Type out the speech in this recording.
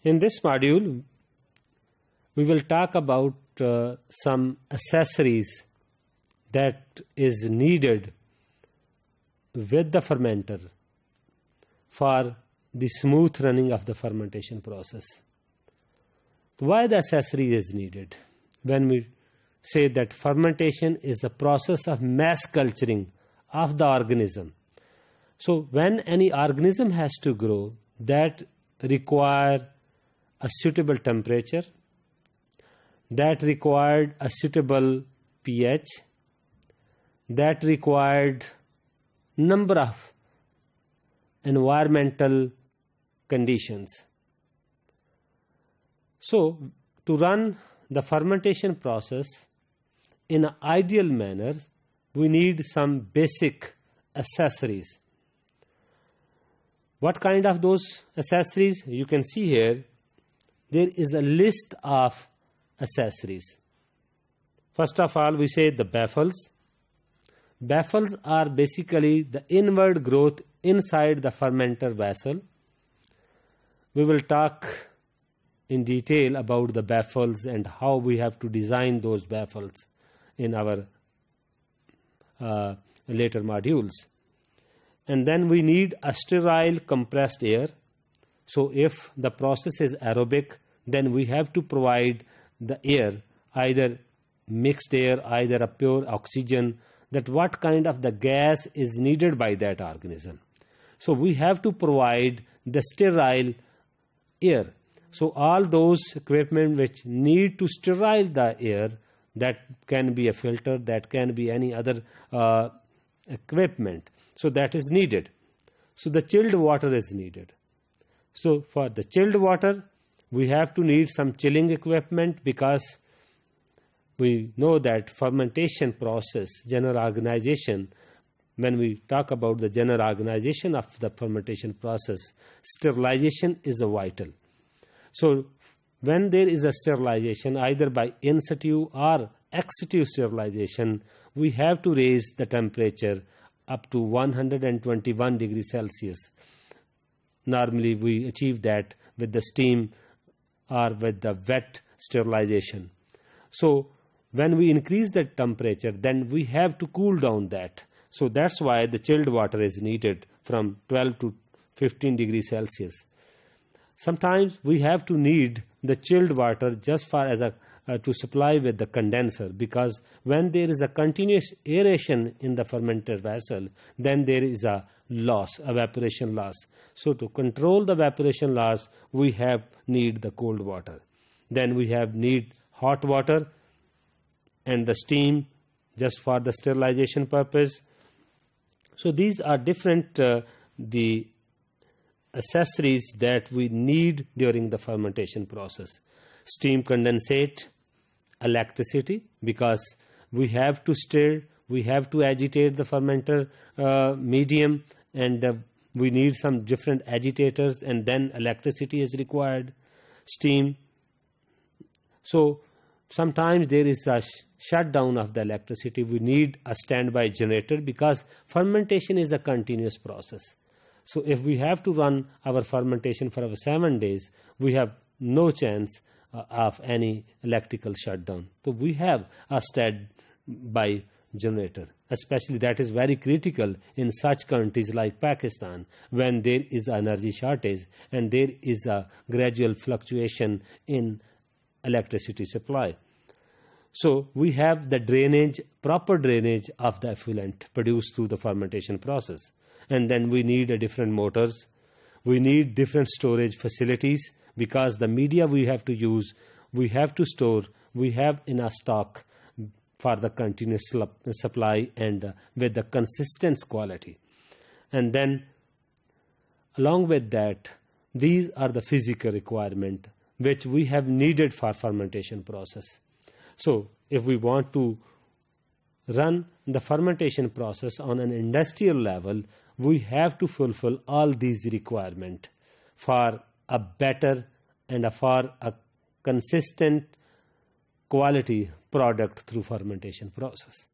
In this module, we will talk about some accessories that is needed with the fermenter for the smooth running of the fermentation process. Why the accessory is needed? When we say that fermentation is the process of mass culturing of the organism. So when any organism has to grow, that require a suitable temperature, that required a suitable pH, that required number of environmental conditions. So to run the fermentation process in an ideal manner, we need some basic accessories. What kind of those accessories? You can see here, there is a list of accessories. First of all, we say the baffles. Baffles are basically the inward growth inside the fermenter vessel. We will talk in detail about the baffles and how we have to design those baffles in our later modules. And then we need a sterile compressed air. So if the process is aerobic, then we have to provide the air, either mixed air, either a pure oxygen, that what kind of the gas is needed by that organism. So we have to provide the sterile air. So all those equipment which need to sterile the air, that can be a filter, that can be any other equipment. So that is needed. So the chilled water is needed. So for the chilled water, we have to need some chilling equipment, because we know that fermentation process, general organization, when we talk about the general organization of the fermentation process, sterilization is vital. So when there is a sterilization, either by in situ or ex situ sterilization, we have to raise the temperature up to 121 degrees Celsius. Normally we achieve that with the steam or with the wet sterilization. So when we increase that temperature, then we have to cool down that. So that's why the chilled water is needed from 12 to 15 degrees Celsius. Sometimes we have to need the chilled water just for as a to supply with the condenser, because when there is a continuous aeration in the fermenter vessel, then there is a loss, evaporation loss. So to control the evaporation loss, we have need the cold water. Then we have need hot water and the steam just for the sterilization purpose. So these are different the accessories that we need during the fermentation process. Steam condensate, electricity, because we have to stir, we have to agitate the fermenter medium, and we need some different agitators, and then electricity is required. Steam. So sometimes there is a shutdown of the electricity. We need a standby generator, because fermentation is a continuous process. So if we have to run our fermentation for over 7 days, we have no chance of any electrical shutdown. So we have a standby generator. Especially that is very critical in such countries like Pakistan, when there is energy shortage and there is a gradual fluctuation in electricity supply. So we have the drainage, proper drainage of the effluent produced through the fermentation process. And then we need a different motors. We need different storage facilities, because the media we have to use, we have to store, we have in our stock for the continuous supply and with the consistent quality. And then along with that, these are the physical requirement which we have needed for fermentation process. So if we want to run the fermentation process on an industrial level, we have to fulfill all these requirements for a better and for a consistent quality product through fermentation process.